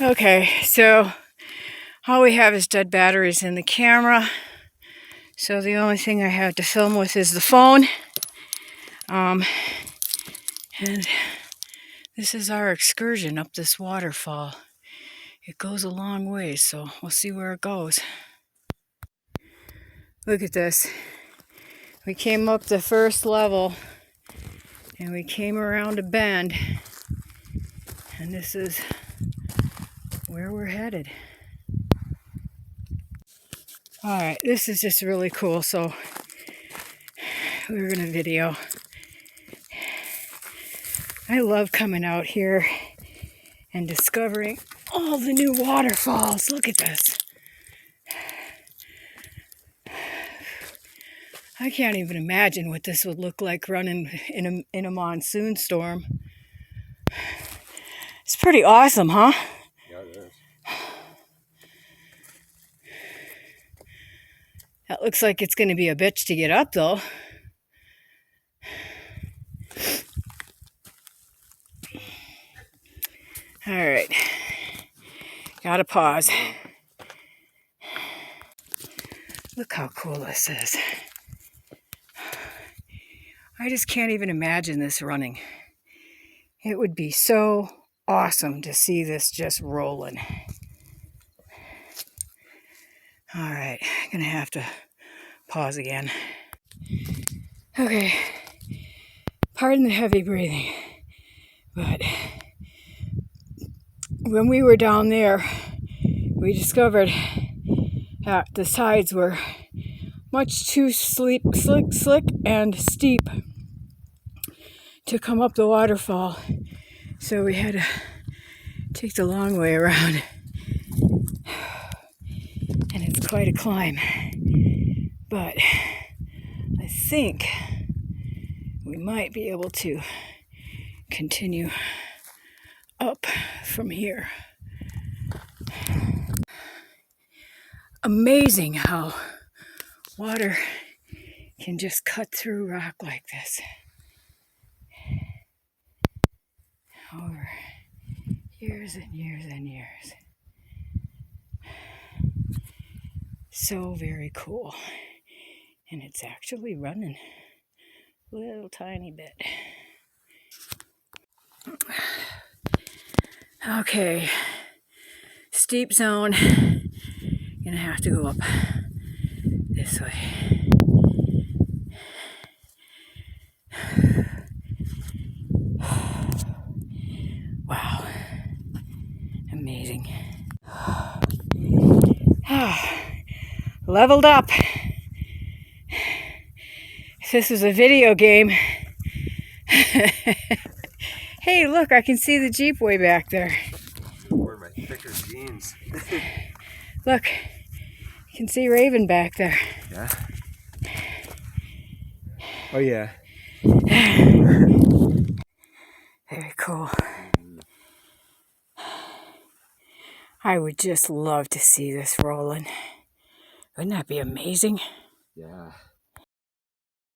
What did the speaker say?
Okay, so all we have is dead batteries in the camera. So the only thing I have to film with is the phone. And this is our excursion up this waterfall. It goes a long way, so we'll see where it goes. Look at this. We came up the first level and we came around a bend. And this is where we're headed. Alright, this is just really cool, so we're gonna video. I love coming out here and discovering all the new waterfalls. Look at this. I can't even imagine what this would look like running in a monsoon storm. It's pretty awesome, huh? Yeah, it is. That looks like it's going to be a bitch to get up, though. All right. Gotta pause. Look how cool this is. I just can't even imagine this running. It would be so awesome to see this just rolling. All right, I'm gonna have to pause again. Okay, pardon the heavy breathing, but when we were down there, we discovered that the sides were much too slick and steep to come up the waterfall. So we had to take the long way around. And it's quite a climb. But I think we might be able to continue up from here. Amazing how water can just cut through rock like this. Over years and years and years. So very cool. And it's actually running a little tiny bit. Okay, steep zone. Gonna have to go up this way. Wow, amazing. Leveled up. If this was a video game. Hey, look, I can see the Jeep way back there. I'm wearing my thicker jeans. Look, you can see Raven back there. Yeah. Oh, yeah. Very cool. I would just love to see this rolling. Wouldn't that be amazing? Yeah.